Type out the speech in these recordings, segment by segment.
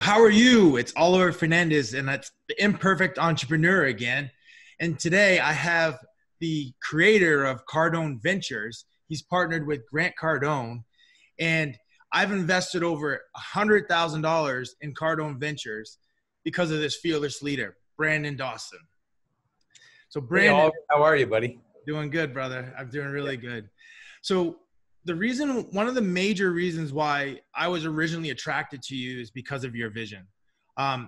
How are you? It's Oliver Fernandez, and that's the Imperfect Entrepreneur again. And today I have the creator of Cardone Ventures. He's partnered with Grant Cardone, and I've invested over $100,000 in Cardone Ventures because of this fearless leader, Brandon Dawson. So Brandon, hey, how are you, buddy? Doing good, brother. I'm doing really good. So one of the major reasons why I was originally attracted to you is because of your vision.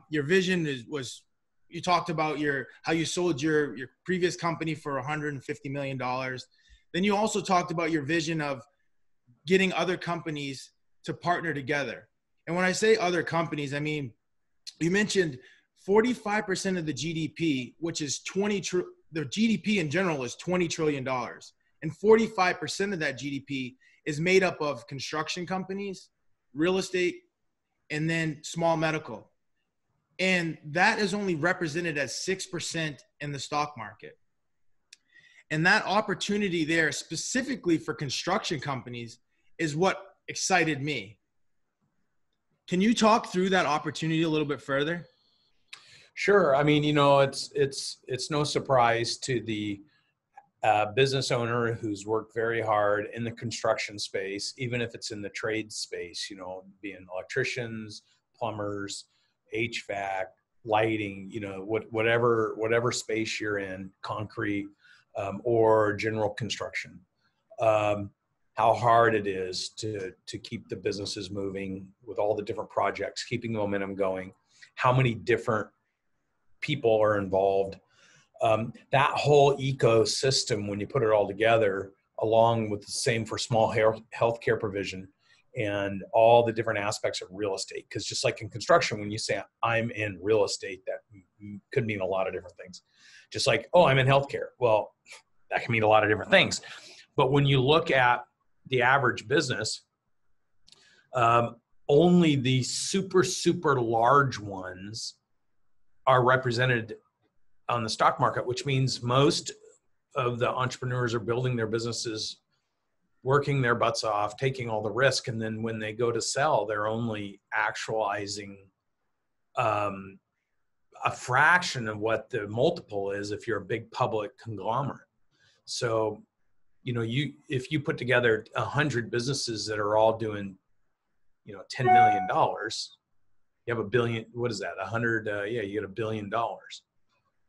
Your vision was you talked about how you sold your previous company for $150 million. Then you also talked about your vision of getting other companies to partner together. And when I say other companies, I mean, you mentioned 45% of the GDP, which is the GDP in general is $20 trillion. And 45% of that GDP is made up of construction companies, real estate, and then small medical. And that is only represented as 6% in the stock market. And that opportunity there specifically for construction companies is what excited me. Can you talk through that opportunity a little bit further? Sure. I mean, it's no surprise to the business owner who's worked very hard in the construction space, even if it's in the trade space, being electricians, plumbers, HVAC, lighting, whatever space you're in, concrete, or general construction. How hard it is to keep the businesses moving with all the different projects, keeping the momentum going, how many different people are involved. That whole ecosystem, when you put it all together, along with the same for small healthcare provision and all the different aspects of real estate. Because just like in construction, when you say I'm in real estate, that could mean a lot of different things. Just like, oh, I'm in healthcare. Well, that can mean a lot of different things. But when you look at the average business, only the super, super large ones are represented on the stock market, which means most of the entrepreneurs are building their businesses, working their butts off, taking all the risk. And then when they go to sell, they're only actualizing a fraction of what the multiple is if you're a big public conglomerate. So, if you put together 100 businesses that are all doing, $10 million, you have $1 billion. What is that? 100? You get $1 billion.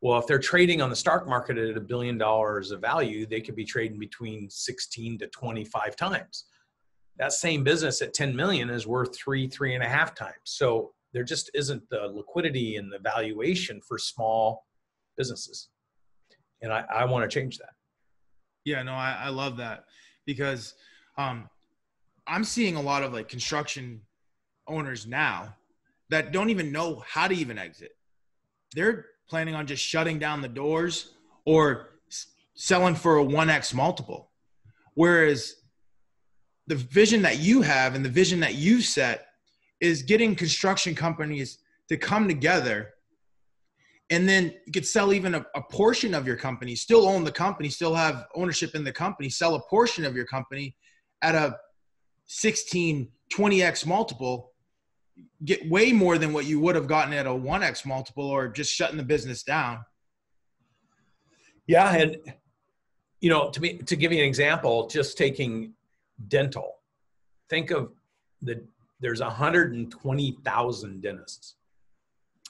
Well, if they're trading on the stock market at $1 billion of value, they could be trading between 16 to 25 times. That same business at 10 million is worth 3.5 times. So there just isn't the liquidity and the valuation for small businesses. And I want to change that. Yeah, no, I love that because I'm seeing a lot of construction owners now that don't even know how to even exit. They're planning on just shutting down the doors or selling for a 1x multiple. Whereas the vision that you have and the vision that you've set is getting construction companies to come together, and then you could sell even a portion of your company, still own the company, still have ownership in the company, sell a portion of your company at a 16, 20x multiple, get way more than what you would have gotten at a 1x multiple or just shutting the business down. Yeah. And, to give you an example, just taking dental, think of there's 120,000 dentists,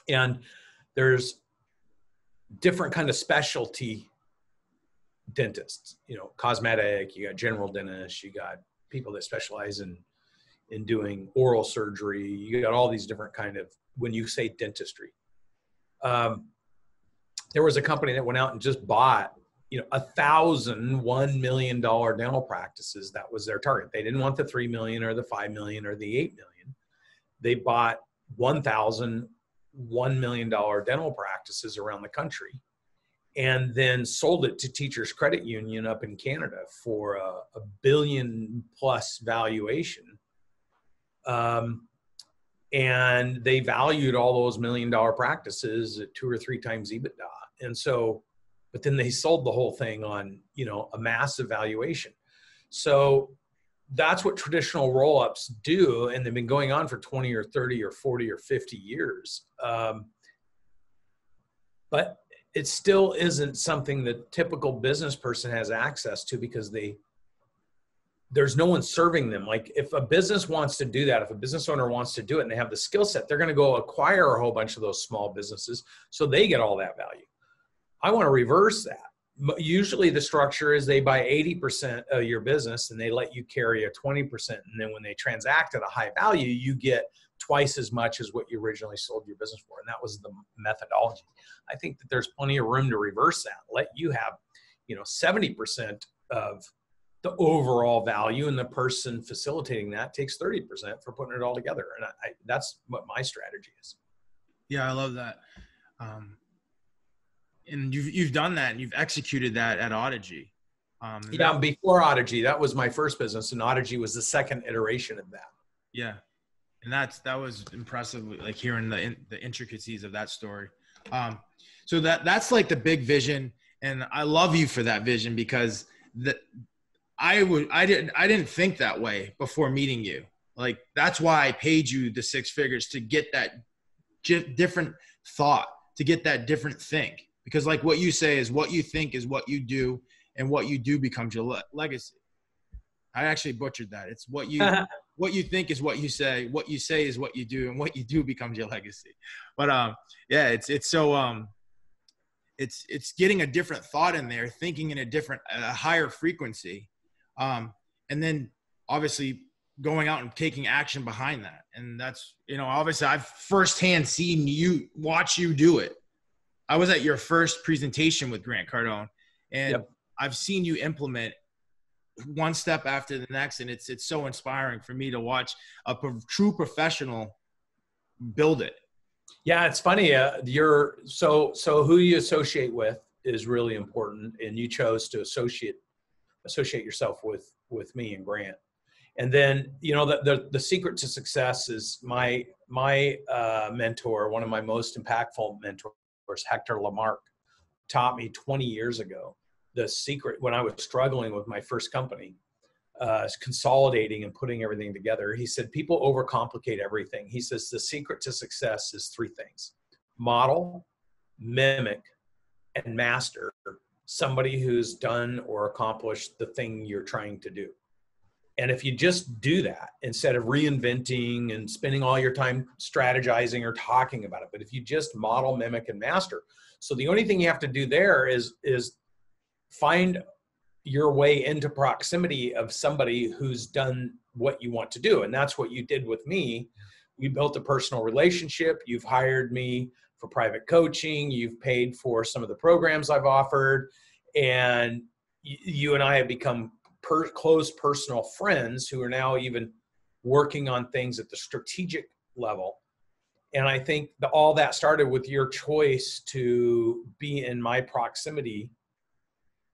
and there's different kind of specialty dentists, cosmetic, you got general dentists, you got people that specialize in doing oral surgery. You got all these different kind of, when you say dentistry, there was a company that went out and just bought, 1,000 $1 million dental practices. That was their target. They didn't want the 3 million or the 5 million or the 8 million. They bought 1,000 $1 million dental practices around the country, and then sold it to Teachers Credit Union up in Canada for a $1 billion plus valuation. And they valued all those $1 million practices at 2 or 3 times EBITDA. And so, but then they sold the whole thing on, a massive valuation. So that's what traditional roll-ups do. And they've been going on for 20 or 30 or 40 or 50 years. But it still isn't something the typical business person has access to, because there's no one serving them. Like, if a business wants to do that, if a business owner wants to do it and they have the skill set, they're going to go acquire a whole bunch of those small businesses so they get all that value. I want to reverse that. Usually the structure is they buy 80% of your business and they let you carry a 20%. And then when they transact at a high value, you get twice as much as what you originally sold your business for. And that was the methodology. I think that there's plenty of room to reverse that. Let you have, 70% of the overall value, and the person facilitating that takes 30% for putting it all together. And that's what my strategy is. Yeah, I love that. And you've done that, and you've executed that at Audigy. Before Audigy, that was my first business, and Audigy was the second iteration of that. Yeah, and that was impressive, like hearing the intricacies of that story. So that's like the big vision, and I love you for that vision, because I didn't think that way before meeting you. Like, that's why I paid you the 6 figures, to get that different thought, to get that different think. Because like what you say is what you think is what you do, and what you do becomes your legacy. I actually butchered that. It's what you think is what you say is what you do, and what you do becomes your legacy. But it's so it's getting a different thought in there, thinking in a higher frequency, and then obviously going out and taking action behind that. And that's, obviously I've firsthand seen watch you do it. I was at your first presentation with Grant Cardone, and yep. I've seen you implement one step after the next. And it's so inspiring for me to watch a true professional build it. Yeah. It's funny. So who you associate with is really important. And you chose to associate yourself with me and Grant. And then, the secret to success is my mentor, one of my most impactful mentors, Hector Lamarck, taught me 20 years ago. The secret, when I was struggling with my first company, consolidating and putting everything together, he said, people overcomplicate everything. He says, the secret to success is 3 things: model, mimic, and master somebody who's done or accomplished the thing you're trying to do. And if you just do that, instead of reinventing and spending all your time strategizing or talking about it, but if you just model, mimic, and master. So the only thing you have to do there is find your way into proximity of somebody who's done what you want to do. And that's what you did with me. We built a personal relationship. You've hired me for private coaching. You've paid for some of the programs I've offered. And you and I have become close personal friends who are now even working on things at the strategic level. And I think all that started with your choice to be in my proximity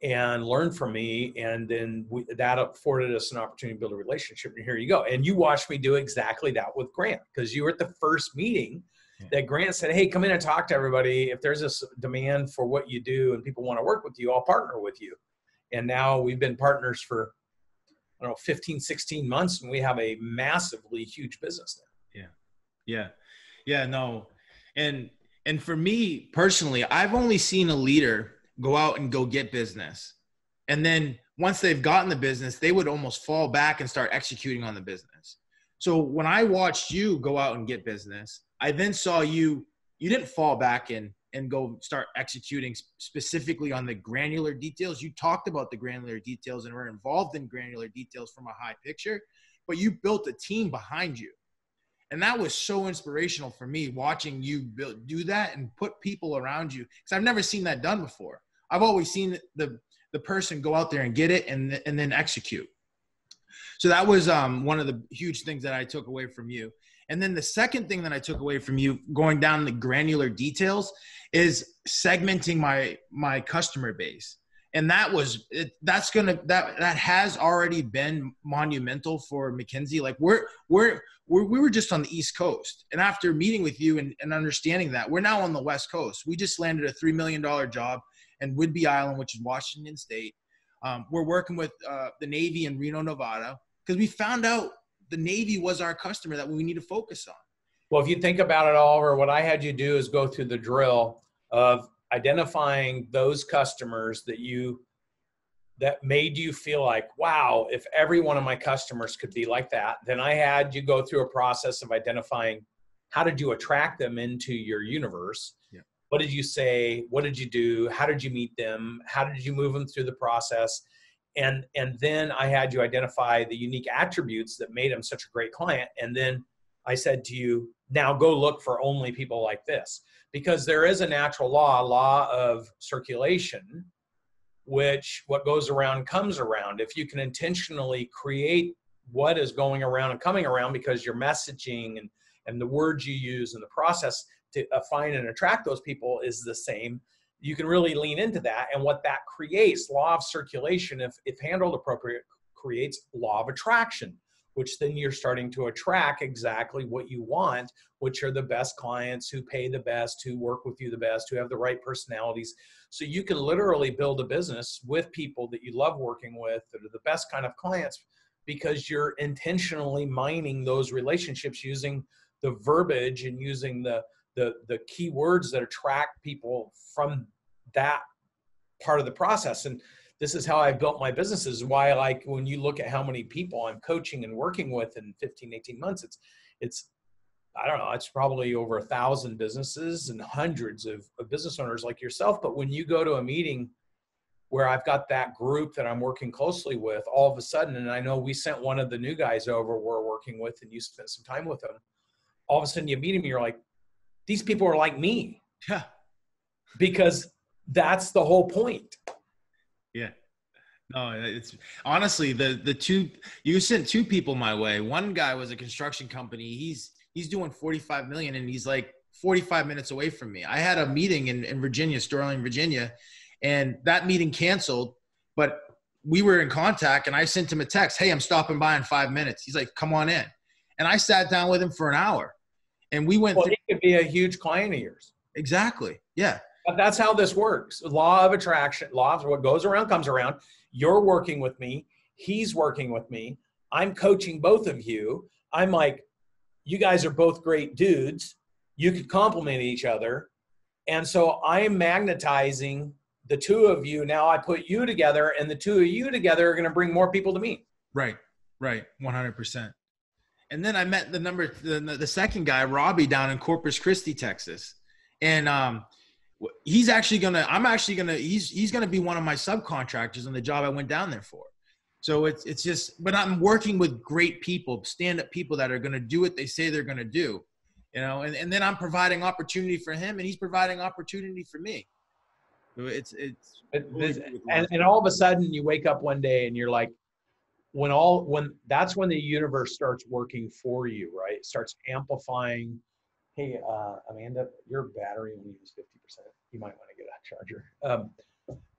and learn from me. And then that afforded us an opportunity to build a relationship. And here you go. And you watched me do exactly that with Grant, because you were at the first meeting that Grant said, hey, come in and talk to everybody. If there's a demand for what you do and people want to work with you, I'll partner with you. And now we've been partners for, 15, 16 months, and we have a massively huge business now. Yeah. No. And for me personally, I've only seen a leader go out and go get business. And then once they've gotten the business, they would almost fall back and start executing on the business. So when I watched you go out and get business, I then saw you didn't fall back and go start executing specifically on the granular details. You talked about the granular details and were involved in granular details from a high picture, but you built a team behind you. And that was so inspirational for me, watching you do that and put people around you. Because I've never seen that done before. I've always seen the person go out there and get it and then execute. So that was one of the huge things that I took away from you. And then the second thing that I took away from you, going down the granular details, is segmenting my customer base. And that has already been monumental for McKinsey. Like we were just on the East Coast. And after meeting with you and understanding that, we're now on the West Coast. We just landed a $3 million job in Whidbey Island, which is Washington State. We're working with the Navy in Reno, Nevada. because we found out the Navy was our customer that we need to focus on. Well, if you think about it, Oliver, what I had you do is go through the drill of identifying those customers that made you feel like, wow, if every one of my customers could be like that. Then I had you go through a process of identifying how did you attract them into your universe? Yeah. What did you say? What did you do? How did you meet them? How did you move them through the process? And then I had you identify the unique attributes that made them such a great client. And then I said to you, now go look for only people like this, because there is a natural law of circulation, which what goes around comes around. If you can intentionally create what is going around and coming around, because your messaging and the words you use and the process to find and attract those people is the same, you can really lean into that. And what that creates, law of circulation, if handled appropriate, creates law of attraction, which then you're starting to attract exactly what you want, which are the best clients who pay the best, who work with you the best, who have the right personalities. So you can literally build a business with people that you love working with, that are the best kind of clients, because you're intentionally mining those relationships using the verbiage and using the keywords that attract people from that part of the process. And this is how I built my businesses. Why, like, when you look at how many people I'm coaching and working with in 15, 18 months, it's I don't know, it's probably over 1,000 businesses and hundreds of business owners like yourself. But when you go to a meeting where I've got that group that I'm working closely with, all of a sudden, and I know we sent one of the new guys over we're working with, and you spent some time with them, all of a sudden you meet him, you're like, these people are like me. Yeah. Because that's the whole point. Yeah. No, it's honestly you sent two people my way. One guy was a construction company. He's doing 45 million and he's like 45 minutes away from me. I had a meeting in Virginia, Sterling, Virginia, and that meeting canceled, but we were in contact and I sent him a text. Hey, I'm stopping by in 5 minutes. He's like, come on in. And I sat down with him for an hour and we went. Well, he could be a huge client of yours. Exactly. Yeah. But that's how this works. Law of attraction, law of what goes around comes around. You're working with me. He's working with me. I'm coaching both of you. I'm like, you guys are both great dudes. You could complement each other. And so I'm magnetizing the two of you. Now I put you together, and the two of you together are going to bring more people to me. Right. 100%. And then I met the second guy, Robbie, down in Corpus Christi, Texas. And he's going to be one of my subcontractors on the job I went down there for. So it's just, but I'm working with great people, stand-up people that are going to do what they say they're going to do, and then I'm providing opportunity for him and he's providing opportunity for me. And all of a sudden you wake up one day and you're like, when that's when the universe starts working for you, right? It starts amplifying. Hey, Amanda, your battery only is 50%. You might want to get a charger.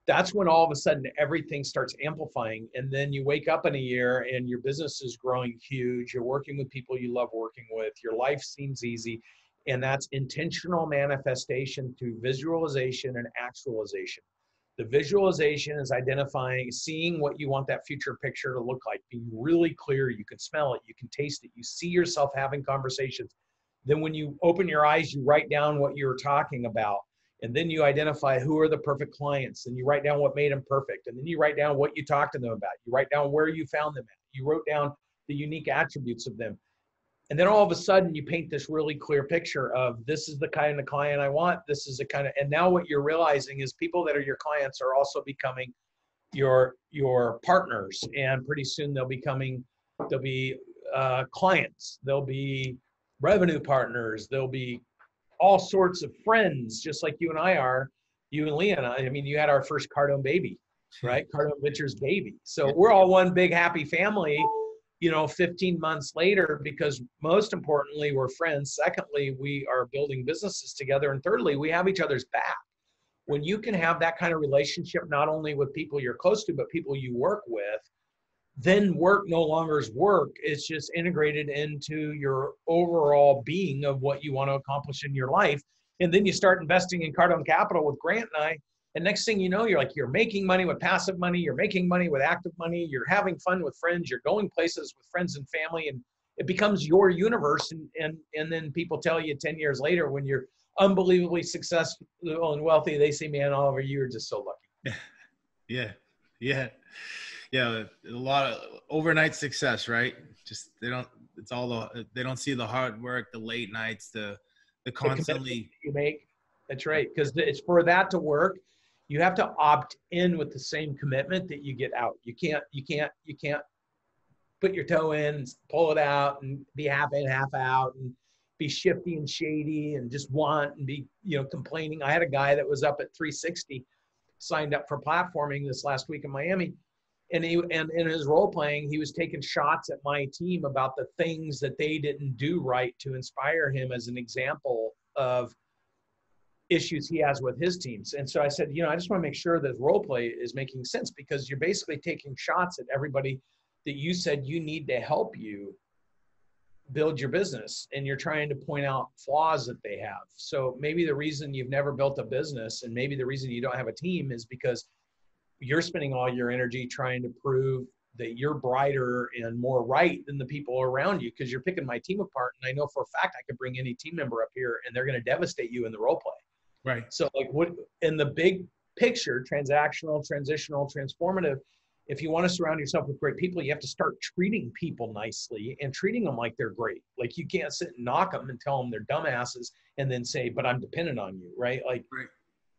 That's when all of a sudden everything starts amplifying. And then you wake up in a year and your business is growing huge. You're working with people you love working with. Your life seems easy. And that's intentional manifestation through visualization and actualization. The visualization is identifying, seeing what you want that future picture to look like, being really clear. You can smell it. You can taste it. You see yourself having conversations. Then when you open your eyes, you write down what you're talking about. And then you identify who are the perfect clients, and you write down what made them perfect. And then you write down what you talked to them about. You write down where you found them at. You wrote down the unique attributes of them. And then all of a sudden you paint this really clear picture of, this is the kind of client I want. This is the kind of, and now what you're realizing is people that are your clients are also becoming your partners. And pretty soon they'll be clients. They'll be revenue partners. They'll be all sorts of friends, just like you and I are, you and Leah and I mean, you had our first Cardone baby, right? Cardone Ventures baby. So we're all one big happy family, 15 months later, because most importantly, we're friends. Secondly, we are building businesses together. And thirdly, we have each other's back. When you can have that kind of relationship, not only with people you're close to, but people you work with, then work no longer is work. It's just integrated into your overall being of what you want to accomplish in your life. And then you start investing in Cardone Capital with Grant and I, And next thing you know, you're making money with passive money, you're making money with active money, you're having fun with friends, you're going places with friends and family, and it becomes your universe. And then people tell you 10 years later, when you're unbelievably successful and wealthy, they say, man, Oliver, you're just so lucky. Yeah. Yeah. Yeah. A lot of overnight success, right? Just, they don't see the hard work, the late nights, the constantly you make. That's right. Because it's for that to work, you have to opt in with the same commitment that you get out. You can't put your toe in and pull it out and be half in, half out and be shifty and shady and just want and be, complaining. I had a guy that was up at 360, signed up for platforming this last week in Miami. And in his role playing, he was taking shots at my team about the things that they didn't do right to inspire him as an example of issues he has with his teams. And so I said, I just want to make sure that role play is making sense, because you're basically taking shots at everybody that you said you need to help you build your business, and you're trying to point out flaws that they have. So maybe the reason you've never built a business, and maybe the reason you don't have a team, is because you're spending all your energy trying to prove that you're brighter and more right than the people around you, because you're picking my team apart. And I know for a fact I could bring any team member up here and they're going to devastate you in the role play. right. So what in the big picture, transactional, transitional, transformative, if you want to surround yourself with great people, you have to start treating people nicely and treating them like they're great. Like, you can't sit and knock them and tell them they're dumbasses and then say, but I'm dependent on you, right? Like, Right.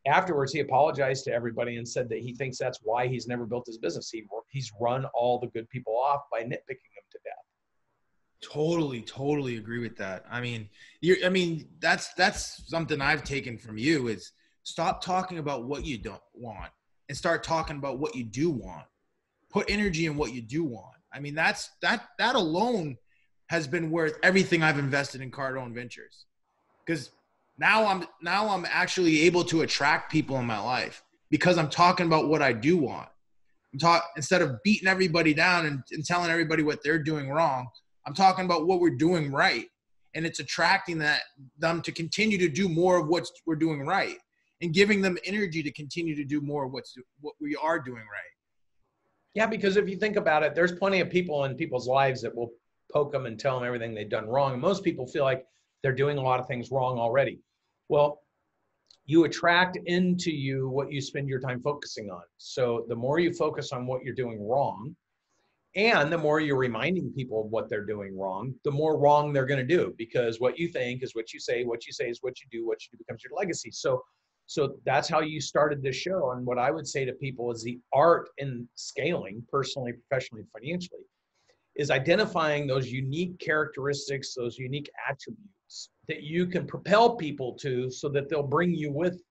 Afterwards, he apologized to everybody and said that he thinks that's why he's never built his business. He's run all the good people off by nitpicking them to death. Totally agree with that. I mean, that's something I've taken from you, is stop talking about what you don't want and start talking about what you do want. Put energy in what you do want. I mean, that alone has been worth everything I've invested in Cardone Ventures, because now I'm actually able to attract people in my life because I'm talking about what I do want. Instead of beating everybody down and telling everybody what they're doing wrong, I'm talking about what we're doing right. And it's attracting them to continue to do more of what we're doing right, and giving them energy to continue to do more of what we are doing right. Yeah, because if you think about it, there's plenty of people in people's lives that will poke them and tell them everything they've done wrong. And most people feel like they're doing a lot of things wrong already. Well, you attract into you what you spend your time focusing on. So the more you focus on what you're doing wrong, and the more you're reminding people of what they're doing wrong, the more wrong they're going to do, because what you think is what you say is what you do becomes your legacy. So that's how you started this show. And what I would say to people is the art in scaling, personally, professionally, financially, is identifying those unique characteristics, those unique attributes that you can propel people to, so that they'll bring you with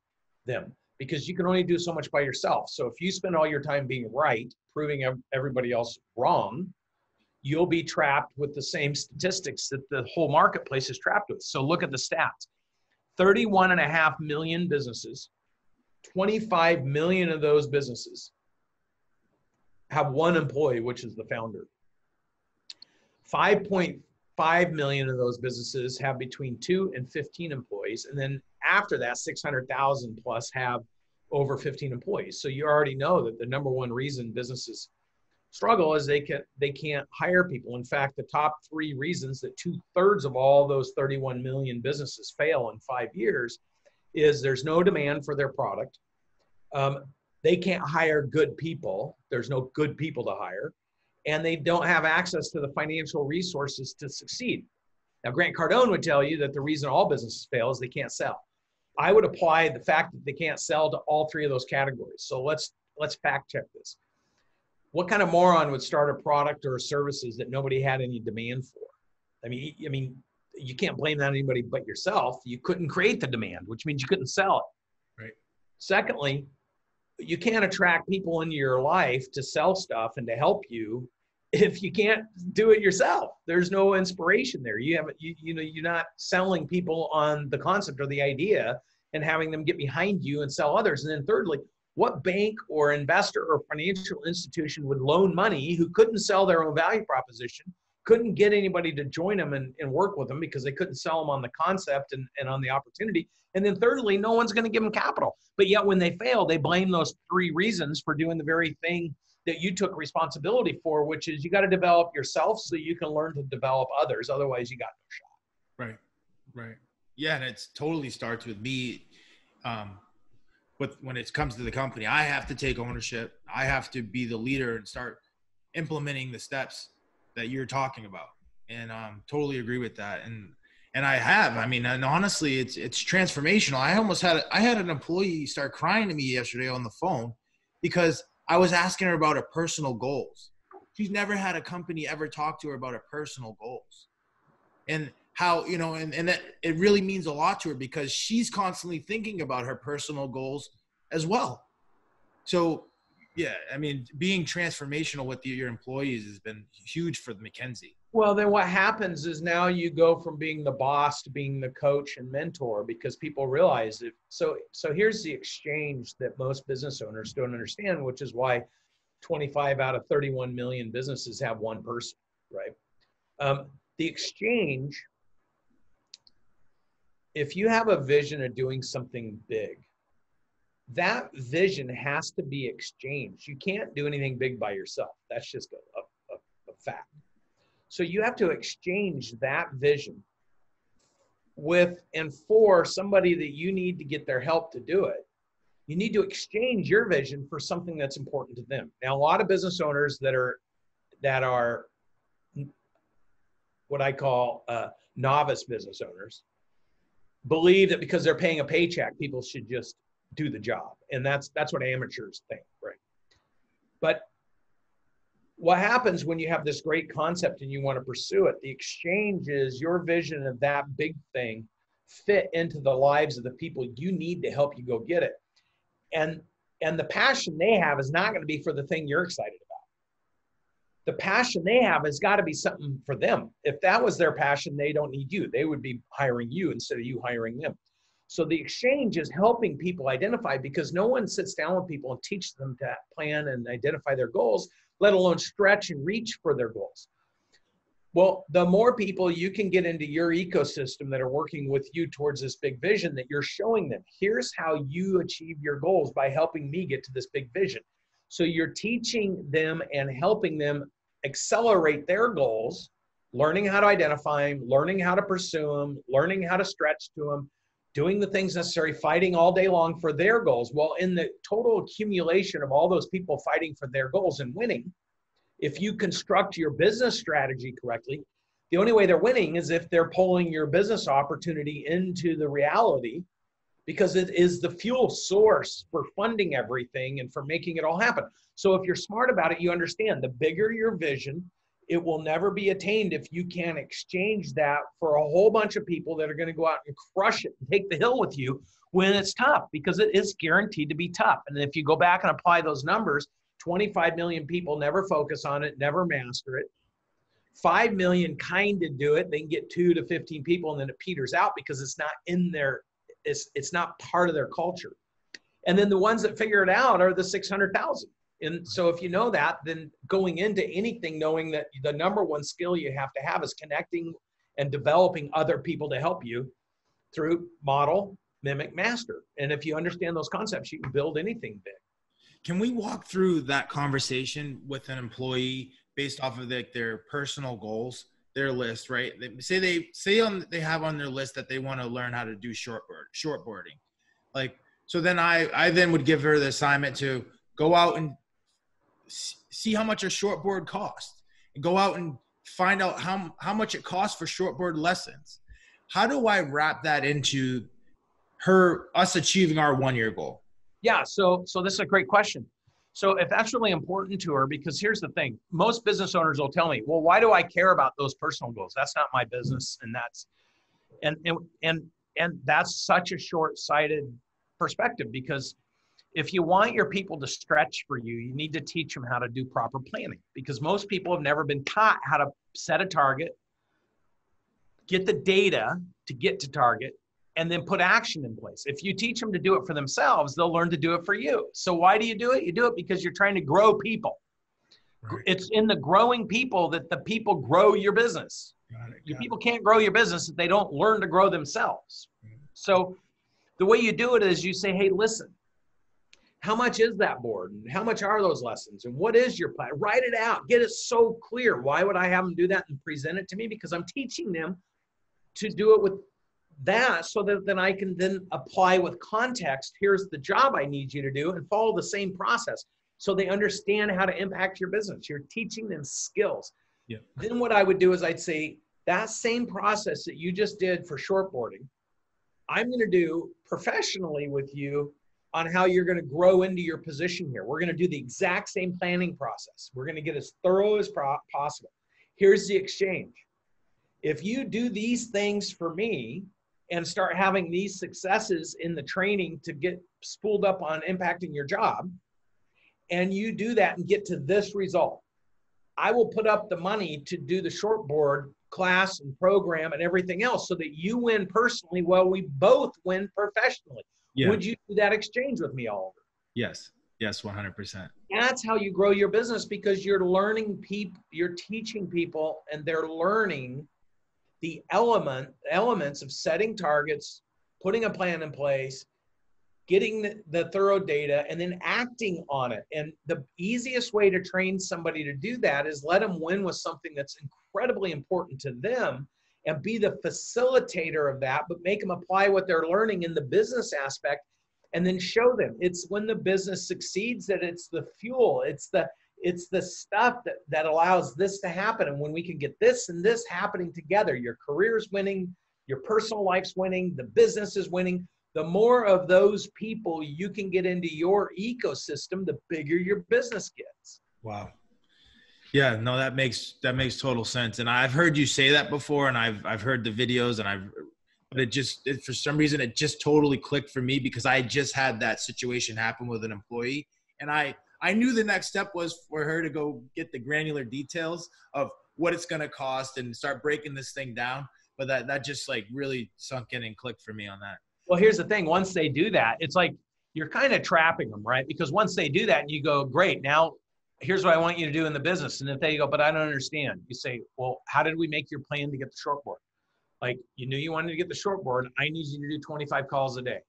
them, because you can only do so much by yourself. So if you spend all your time being right, proving everybody else wrong, you'll be trapped with the same statistics that the whole marketplace is trapped with. So look at the stats. 31.5 million businesses, 25 million of those businesses have one employee, which is the founder. 5.5 million of those businesses have between 2 and 15 employees. And then after that, 600,000 plus have over 15 employees. So you already know that the number one reason businesses struggle is they can't hire people. In fact, the top 3 reasons that 2/3 of all those 31 million businesses fail in 5 years is there's no demand for their product. They can't hire good people. There's no good people to hire. And they don't have access to the financial resources to succeed. Now, Grant Cardone would tell you that the reason all businesses fail is they can't sell. I would apply the fact that they can't sell to all 3 of those categories. So let's fact check this. What kind of moron would start a product or services that nobody had any demand for? I mean, you can't blame that on anybody but yourself. You couldn't create the demand, which means you couldn't sell it. Right. Secondly, you can't attract people into your life to sell stuff and to help you if you can't do it yourself. There's no inspiration there. You're not selling people on the concept or the idea and having them get behind you and sell others. And then thirdly, what bank or investor or financial institution would loan money who couldn't sell their own value proposition, couldn't get anybody to join them and work with them because they couldn't sell them on the concept and on the opportunity. And then thirdly, no one's going to give them capital. But yet when they fail, they blame those 3 reasons for doing the very thing that you took responsibility for, which is you got to develop yourself so you can learn to develop others. Otherwise, you got no shot. Right. Yeah, and it totally starts with me. When it comes to the company, I have to take ownership. I have to be the leader and start implementing the steps that you're talking about. And totally agree with that. And I have. I mean, and honestly, it's transformational. I had an employee start crying to me yesterday on the phone because I was asking her about her personal goals. She's never had a company ever talk to her about her personal goals. And how, and that it really means a lot to her because she's constantly thinking about her personal goals as well. So, yeah, I mean, being transformational with your employees has been huge for McKenzie. Well, then what happens is now you go from being the boss to being the coach and mentor because people realize it. So here's the exchange that most business owners don't understand, which is why 25 out of 31 million businesses have one person, right? The exchange, if you have a vision of doing something big, that vision has to be exchanged. You can't do anything big by yourself. That's just a fact. So you have to exchange that vision with and for somebody that you need to get their help to do it. You need to exchange your vision for something that's important to them. Now, a lot of business owners that are what I call novice business owners believe that because they're paying a paycheck, people should just do the job. And that's what amateurs think, right? But what happens when you have this great concept and you want to pursue it, the exchange is your vision of that big thing fit into the lives of the people you need to help you go get it. And the passion they have is not going to be for the thing you're excited about. The passion they have has got to be something for them. If that was their passion, they don't need you. They would be hiring you instead of you hiring them. So the exchange is helping people identify, because no one sits down with people and teaches them to plan and identify their goals, let alone stretch and reach for their goals. Well, the more people you can get into your ecosystem that are working with you towards this big vision, that you're showing them, here's how you achieve your goals by helping me get to this big vision. So you're teaching them and helping them accelerate their goals, learning how to identify them, learning how to pursue them, learning how to stretch to them, doing the things necessary, fighting all day long for their goals. Well, in the total accumulation of all those people fighting for their goals and winning, if you construct your business strategy correctly, the only way they're winning is if they're pulling your business opportunity into the reality, because it is the fuel source for funding everything and for making it all happen. So if you're smart about it, you understand the bigger your vision, it will never be attained if you can't exchange that for a whole bunch of people that are going to go out and crush it and take the hill with you when it's tough, because it is guaranteed to be tough. And if you go back and apply those numbers, 25 million people never focus on it, never master it. 5 million kind of do it. They can get 2 to 15 people and then it peters out because it's not in their, it's not part of their culture. And then the ones that figure it out are the 600,000. And so if you know that, then going into anything, knowing that the number one skill you have to have is connecting and developing other people to help you through model, mimic, master. And if you understand those concepts, you can build anything big. Can we walk through that conversation with an employee based off of their personal goals, their list, right? They have on their list that they want to learn how to do shortboarding. Like, so then I then would give her the assignment to go out and see how much a shortboard costs, and go out and find out how much it costs for shortboard lessons. How do I wrap that into us achieving our 1-year goal? Yeah, so this is a great question. So if that's really important to her, because here's the thing, most business owners will tell me, well, why do I care about those personal goals? That's not my business. And that's such a short-sighted perspective, because if you want your people to stretch for you, you need to teach them how to do proper planning, because most people have never been taught how to set a target, get the data to get to target, and then put action in place. If you teach them to do it for themselves, they'll learn to do it for you. So why do? You do it because you're trying to grow people. Right. It's in the growing people that the people grow your business. Your people can't grow your business if they don't learn to grow themselves. So the way you do it is you say, hey, listen, how much is that board? And how much are those lessons? And what is your plan? Write it out. Get it so clear. Why would I have them do that and present it to me? Because I'm teaching them to do it with that so that then I can then apply with context. Here's the job I need you to do and follow the same process so they understand how to impact your business. You're teaching them skills. Yeah. Then what I would do is I'd say that same process that you just did for shortboarding, I'm going to do professionally with you on how you're going to grow into your position here. We're going to do the exact same planning process. We're going to get as thorough as possible. Here's the exchange. If you do these things for me and start having these successes in the training to get spooled up on impacting your job, and you do that and get to this result, I will put up the money to do the shortboard class and program and everything else so that you win personally while we both win professionally. Yeah. Would you do that exchange with me, Oliver? Yes. Yes, 100%. That's how you grow your business, because you're learning people, you're teaching people, and they're learning the elements of setting targets, putting a plan in place, getting the thorough data, and then acting on it. And the easiest way to train somebody to do that is let them win with something that's incredibly important to them and be the facilitator of that, but make them apply what they're learning in the business aspect and then show them. It's when the business succeeds that it's the fuel. It's the stuff that allows this to happen. And when we can get this and this happening together, your career's winning, your personal life's winning, the business is winning. The more of those people you can get into your ecosystem, the bigger your business gets. Wow. Yeah, no, that makes total sense. And I've heard you say that before, and I've heard the videos, and but for some reason, it just totally clicked for me because I just had that situation happen with an employee. And I knew the next step was for her to go get the granular details of what it's going to cost and start breaking this thing down. But that just like really sunk in and clicked for me on that. Well, here's the thing. Once they do that, it's like you're kind of trapping them, right? Because once they do that and you go, great, now here's what I want you to do in the business. And if they go, but I don't understand, you say, well, how did we make your plan to get the shortboard? Like, you knew you wanted to get the shortboard. I need you to do 25 calls a day.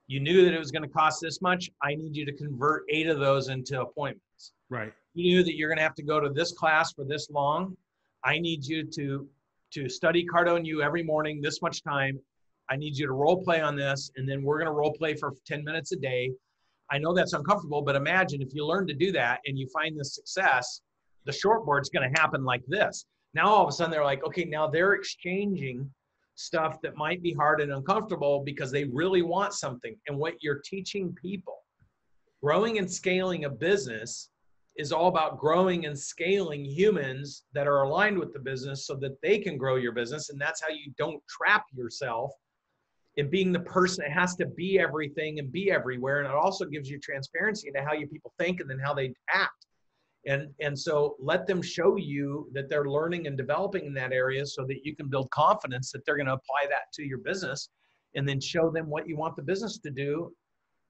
You knew that it was going to cost this much. I need you to convert 8 of those into appointments. Right. You knew that you're going to have to go to this class for this long. I need you to study Cardo and you every morning, this much time. I need you to role play on this, and then we're going to role play for 10 minutes a day. I know that's uncomfortable, but imagine if you learn to do that and you find the success, the shortboard's going to happen like this. Now, all of a sudden, they're like, okay, now they're exchanging stuff that might be hard and uncomfortable because they really want something. And what you're teaching people, growing and scaling a business is all about growing and scaling humans that are aligned with the business so that they can grow your business. And that's how you don't trap yourself in being the person that has to be everything and be everywhere. And it also gives you transparency into how you people think and then how they act. And so let them show you that they're learning and developing in that area so that you can build confidence that they're going to apply that to your business, and then show them what you want the business to do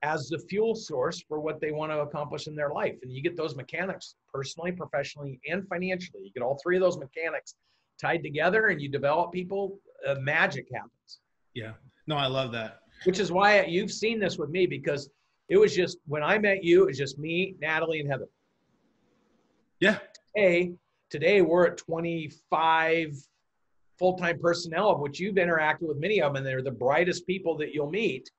as the fuel source for what they want to accomplish in their life. And you get those mechanics personally, professionally, and financially. You get all 3 of those mechanics tied together and you develop people, magic happens. Yeah. No, I love that. Which is why you've seen this with me, because it was just, when I met you, it was just me, Natalie, and Heather. Yeah. Today we're at 25 full-time personnel, of which you've interacted with many of them, and they're the brightest people that you'll meet.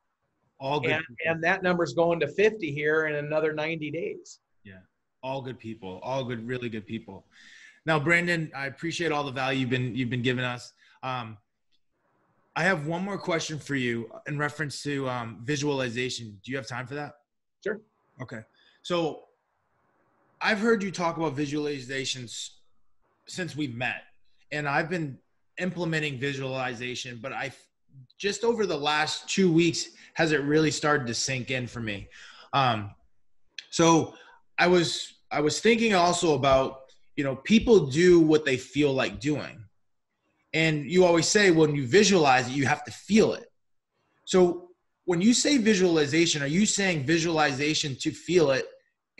All good. And that number's going to 50 here in another 90 days. Yeah. All good people, all good, really good people. Now, Brandon, I appreciate all the value you've been giving us. I have one more question for you in reference to visualization. Do you have time for that? Sure. Okay. So I've heard you talk about visualizations since we've met, and I've been implementing visualization, but just over the last 2 weeks has it really started to sink in for me. So I was thinking also about, people do what they feel like doing. And you always say when you visualize it, you have to feel it. So when you say visualization, are you saying visualization to feel it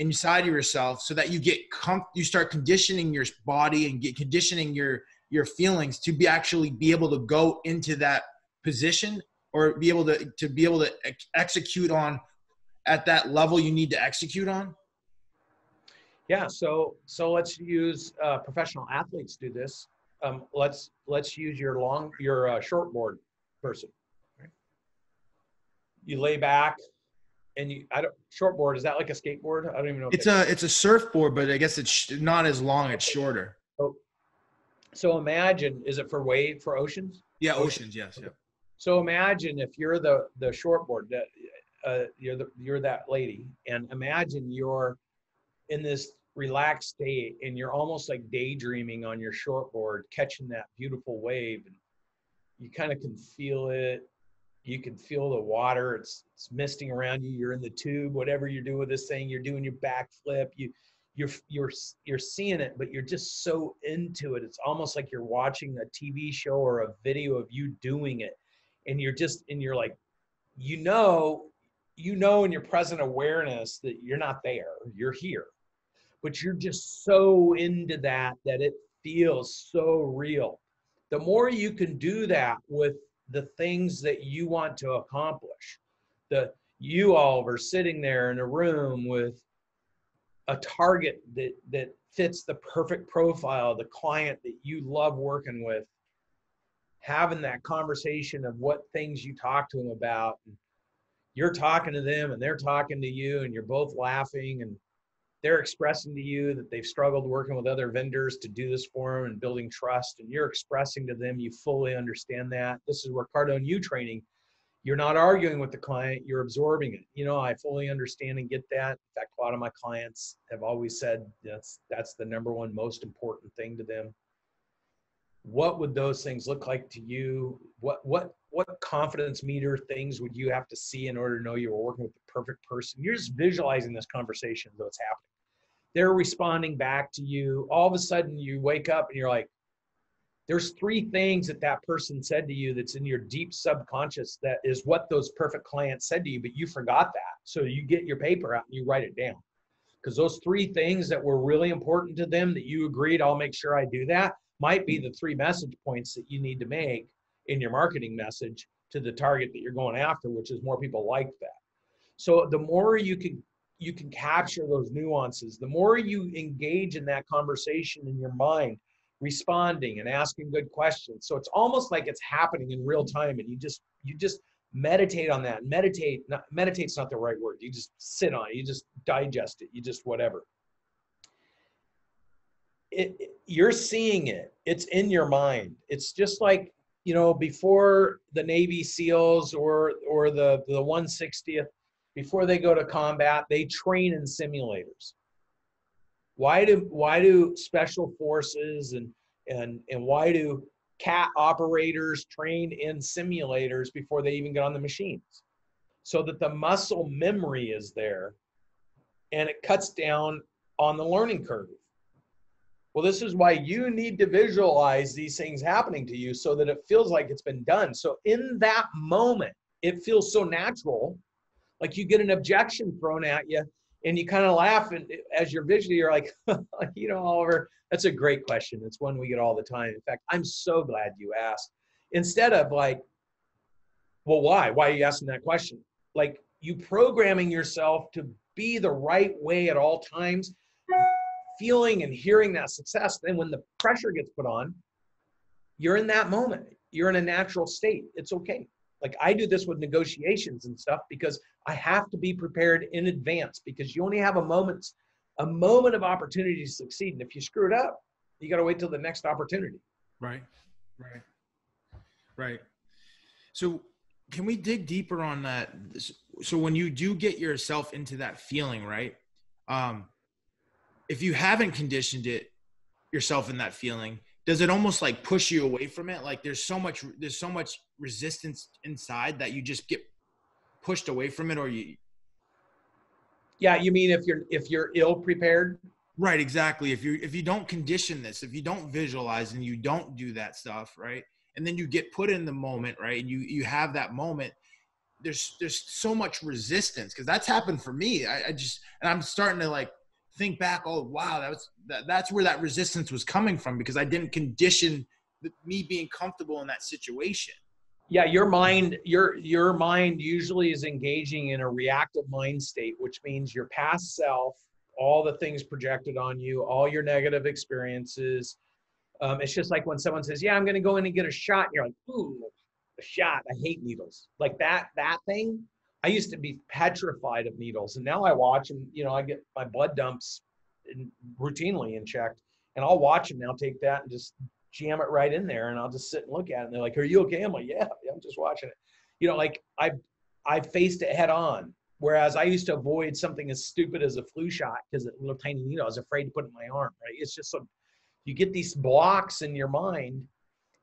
inside of yourself so that you get you start conditioning your body and get conditioning your feelings to actually be able to go into that position or be able to execute on at that level you need to execute on? Yeah. So let's use professional athletes do this. Let's use your shortboard person. Right? You lay back and shortboard, is that like a skateboard? I don't even know. It's a surfboard, but I guess it's not as long. It's shorter. So imagine, is it for oceans? Yeah, oceans. Yes. Okay. Yep. So imagine if you're the shortboard, that you're that lady, and imagine you're in this relaxed state and you're almost like daydreaming on your shortboard, catching that beautiful wave, and you kind of can feel it. You can feel the water. It's misting around you. You're in the tube, whatever you're doing with this thing, you're doing your backflip. You're seeing it, but you're just so into it. It's almost like you're watching a TV show or a video of you doing it. And you're like, you know, in your present awareness that you're not there, you're here, but you're just so into that it feels so real. The more you can do that with the things that you want to accomplish, you, Oliver, sitting there in a room with a target that fits the perfect profile, the client that you love working with, having that conversation of what things you talk to them about, and you're talking to them and they're talking to you, and you're both laughing, and they're expressing to you that they've struggled working with other vendors to do this for them and building trust, and you're expressing to them you fully understand that. This is where Cardone U training, you're not arguing with the client, you're absorbing it. You know, I fully understand and get that. In fact, a lot of my clients have always said that's the number one most important thing to them. What would those things look like to you? What confidence meter things would you have to see in order to know you were working with the perfect person? You're just visualizing this conversation though it's happening. They're responding back to you. All of a sudden you wake up and you're like, there's 3 things that person said to you that's in your deep subconscious that is what those perfect clients said to you, but you forgot that. So you get your paper out and you write it down. Because those 3 things that were really important to them that you agreed, I'll make sure I do that, might be the 3 message points that you need to make in your marketing message to the target that you're going after, which is more people like that. So the more you can capture those nuances, the more you engage in that conversation in your mind, responding and asking good questions. So it's almost like it's happening in real time, and you just meditate on that. Meditate's not the right word. You just sit on it. You just digest it. You just whatever. You're seeing it. It's in your mind. It's just like, you know, before the Navy SEALs or the 160th, before they go to combat, they train in simulators. Why do special forces and why do CAT operators train in simulators before they even get on the machines? So that the muscle memory is there and it cuts down on the learning curve. Well, this is why you need to visualize these things happening to you so that it feels like it's been done. So in that moment, it feels so natural, like you get an objection thrown at you and you kind of laugh, and as you're visually, you're like, you know, Oliver, that's a great question. It's one we get all the time. In fact, I'm so glad you asked. Instead of like, well, why? Why are you asking that question? Like, you programming yourself to be the right way at all times, feeling and hearing that success. Then when the pressure gets put on, you're in that moment. You're in a natural state. It's okay. Like, I do this with negotiations and stuff because I have to be prepared in advance, because you only have a moment of opportunity to succeed. And if you screw it up, you got to wait till the next opportunity. Right. So can we dig deeper on that? So when you do get yourself into that feeling, right? If you haven't conditioned yourself in that feeling, does it almost like push you away from it? Like there's so much resistance inside that you just get pushed away from it, or you. Yeah. You mean if you're ill prepared? Right. Exactly. If you don't condition this, if you don't visualize and you don't do that stuff, right. And then you get put in the moment, right. And you have that moment, there's so much resistance, because that's happened for me. I just, and I'm starting to like think back, oh wow, that's where that resistance was coming from, because I didn't condition me being comfortable in that situation. Yeah, your mind usually is engaging in a reactive mind state, which means your past self, all the things projected on you, all your negative experiences. It's just like when someone says, "Yeah, I'm going to go in and get a shot," and you're like, "Ooh, a shot! I hate needles." Like that thing. I used to be petrified of needles, and now I watch them. You know, I get my blood dumps routinely in checked, and I'll watch them now take that and just jam it right in there, and I'll just sit and look at it. And they're like, "Are you okay?" I'm like, "Yeah, I'm just watching it." You know, like I faced it head on. Whereas I used to avoid something as stupid as a flu shot because a little tiny needle, I was afraid to put it in my arm. Right? It's just so you get these blocks in your mind,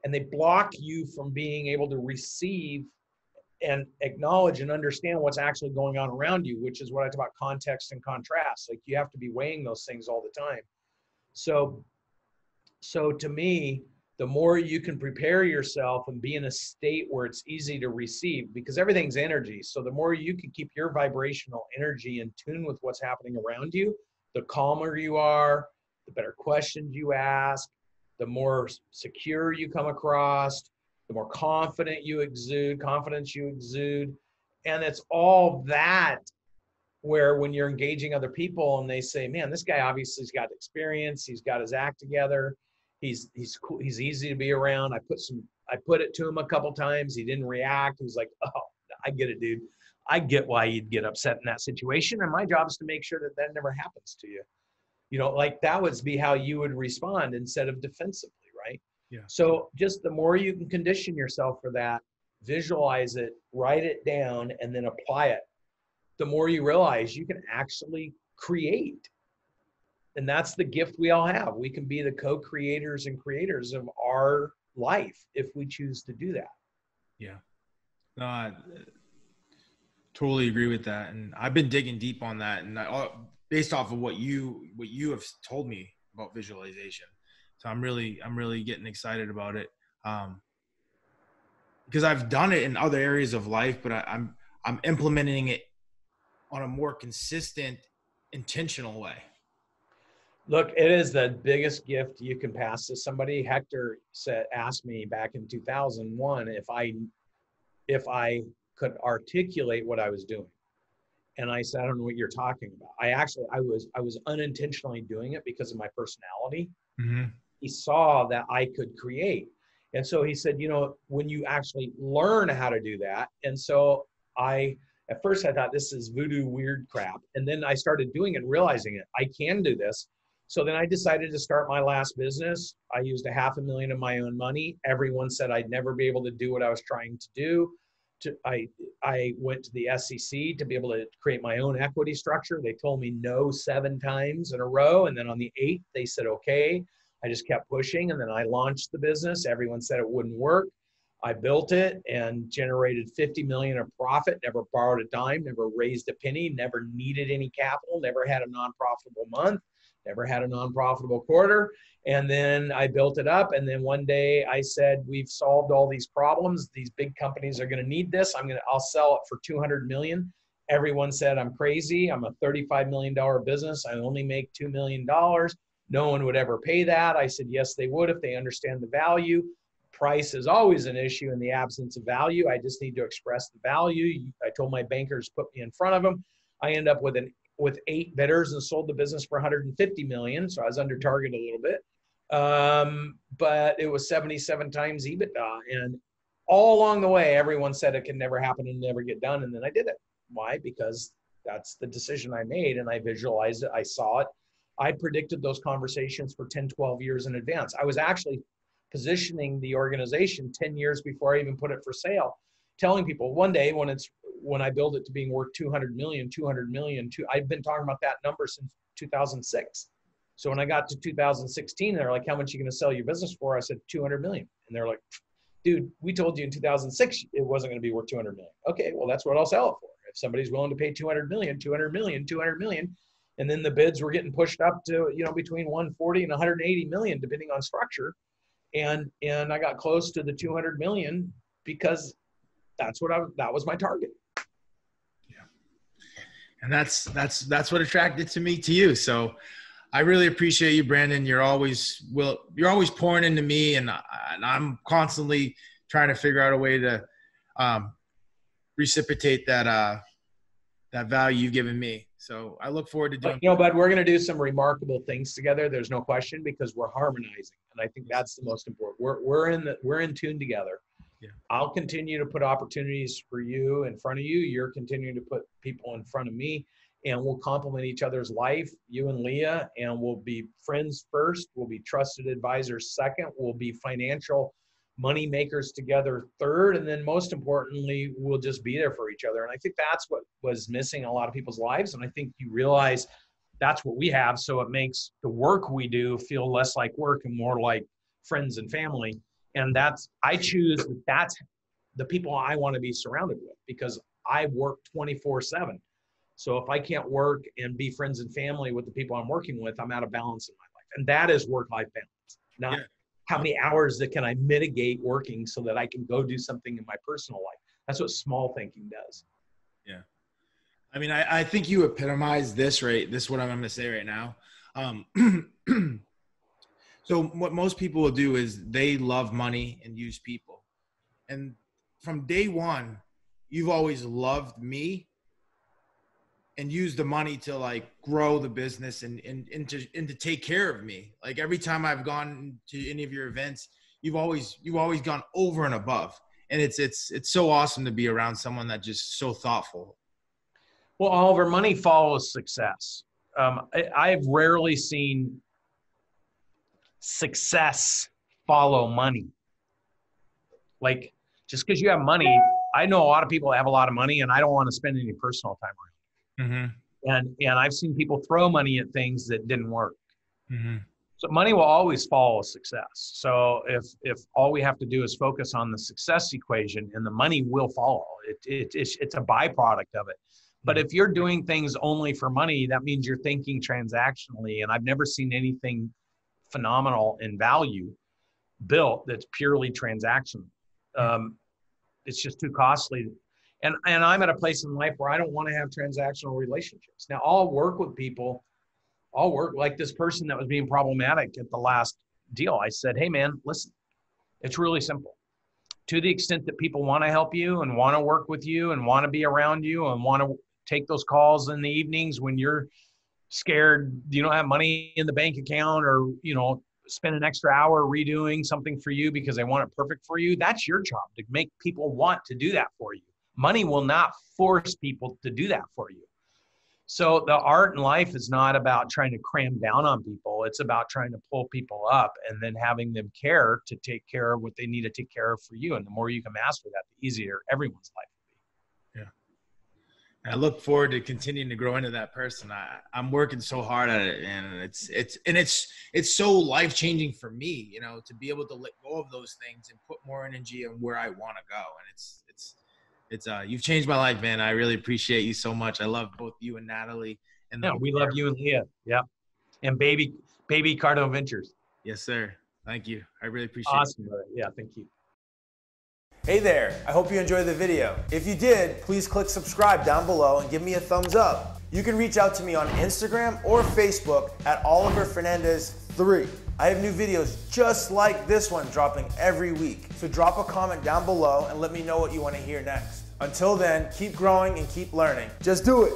and they block you from being able to receive and acknowledge and understand what's actually going on around you, which is what I talk about, context and contrast. Like you have to be weighing those things all the time. So to me, the more you can prepare yourself and be in a state where it's easy to receive, because everything's energy. So the more you can keep your vibrational energy in tune with what's happening around you, the calmer you are, the better questions you ask, the more secure you come across, the more confidence you exude. And it's all that where when you're engaging other people and they say, man, this guy obviously has got experience, he's got his act together, he's cool, he's easy to be around. I put it to him a couple times, he didn't react. He's like, oh, I get it, dude. I get why you'd get upset in that situation, and my job is to make sure that that never happens to you. You know, like that would be how you would respond instead of defensively, right? Yeah. So just the more you can condition yourself for that, visualize it, write it down, and then apply it, the more you realize you can actually create. And that's the gift we all have. We can be the co-creators and creators of our life if we choose to do that. Yeah. No, I totally agree with that. And I've been digging deep on that, and based off of what you have told me about visualization. So I'm really getting excited about it. Because I've done it in other areas of life, but I'm implementing it on a more consistent, intentional way. Look, it is the biggest gift you can pass to somebody. Hector asked me back in 2001 if I could articulate what I was doing. And I said, I don't know what you're talking about. I was unintentionally doing it because of my personality. Mm-hmm. He saw that I could create. And so he said, you know, when you actually learn how to do that. And so at first I thought this is voodoo weird crap. And then I started doing it and realizing it. I can do this. So then I decided to start my last business. I used $500,000 of my own money. Everyone said I'd never be able to do what I was trying to do. I went to the SEC to be able to create my own equity structure. They told me no 7 times in a row. And then on the 8th, they said, okay. I just kept pushing, and then I launched the business. Everyone said it wouldn't work. I built it and generated $50 million of profit, never borrowed a dime, never raised a penny, never needed any capital, never had a non-profitable month, never had a non-profitable quarter. And then I built it up. And then one day I said, we've solved all these problems. These big companies are going to need this. I'll sell it for $200 million. Everyone said I'm crazy. I'm a $35 million business. I only make $2 million. No one would ever pay that. I said, yes, they would if they understand the value. Price is always an issue in the absence of value. I just need to express the value. I told my bankers, put me in front of them. I ended up with 8 bidders and sold the business for $150 million. So I was under target a little bit. But it was 77 times EBITDA. And all along the way, everyone said it can never happen and never get done. And then I did it. Why? Because that's the decision I made, and I visualized it. I saw it. I predicted those conversations for 10, 12 years in advance. I was actually positioning the organization 10 years before I even put it for sale, telling people one day when I build it to being worth 200 million, I've been talking about that number since 2006. So when I got to 2016, they're like, how much are you going to sell your business for? I said, 200 million. And they're like, dude, we told you in 2006, it wasn't going to be worth 200 million. Okay, well, that's what I'll sell it for. If somebody's willing to pay 200 million, and then the bids were getting pushed up to, between 140 and 180 million, depending on structure. And I got close to the 200 million because that was my target. And that's what attracted to you. So I really appreciate you, Brandon. You're always pouring into me, and I'm constantly trying to figure out a way to reciprocate that value you've given me. So I look forward to doing. Bud, we're going to do some remarkable things together. There's no question, because we're harmonizing, and I think that's the most important. We're in tune together. Yeah. I'll continue to put opportunities for you in front of you. You're continuing to put people in front of me, and we'll complement each other's life, you and Leah, and we'll be friends first. We'll be trusted advisors second. We'll be financial money makers together third. And then most importantly, we'll just be there for each other. And I think that's what was missing in a lot of people's lives. And I think you realize that's what we have. So it makes the work we do feel less like work and more like friends and family. And that's the people I want to be surrounded with, because I work 24/7. So if I can't work and be friends and family with the people I'm working with, I'm out of balance in my life. And that is work-life balance, not how many hours that can I mitigate working so that I can go do something in my personal life. That's what small thinking does. Yeah. I mean, I think you epitomize this, right? This is what I'm going to say right now. So what most people will do is they love money and use people. And from day one, you've always loved me and used the money to like grow the business and to take care of me. Like every time I've gone to any of your events, you've always gone over and above. And it's so awesome to be around someone that's just so thoughtful. Well, Oliver, money follows success. I've rarely seen success follow money. Like, just because you have money, I know a lot of people that have a lot of money, and I don't want to spend any personal time around. Mm-hmm. And I've seen people throw money at things that didn't work. Mm-hmm. So money will always follow success. So if all we have to do is focus on the success equation, and the money will follow, it's a byproduct of it. But if you're doing things only for money, that means you're thinking transactionally. And I've never seen anything phenomenal in value built that's purely transactional. It's just too costly. And I'm at a place in life where I don't want to have transactional relationships. Now, I'll work with people. I'll work like this person that was being problematic at the last deal. I said, hey, man, listen, it's really simple. To the extent that people want to help you and want to work with you and want to be around you and want to take those calls in the evenings when you're scared you don't have money in the bank account, or, spend an extra hour redoing something for you because they want it perfect for you, that's your job, to make people want to do that for you. Money will not force people to do that for you. So the art in life is not about trying to cram down on people. It's about trying to pull people up and then having them care to take care of what they need to take care of for you. And the more you can master that, the easier everyone's life will be. Yeah. I look forward to continuing to grow into that person. I'm working so hard at it, and it's so life-changing for me, to be able to let go of those things and put more energy on where I want to go. And it's you've changed my life, man. I really appreciate you so much. I love both you and Natalie. And we love you and Leah. Yeah. And baby Cardo Ventures. Yes, sir. Thank you. I really appreciate it. Awesome, brother. Yeah, thank you. Hey there, I hope you enjoyed the video. If you did, please click subscribe down below and give me a thumbs up. You can reach out to me on Instagram or Facebook at Oliver Fernandez 3. I have new videos just like this one dropping every week. So drop a comment down below and let me know what you want to hear next. Until then, keep growing and keep learning. Just do it.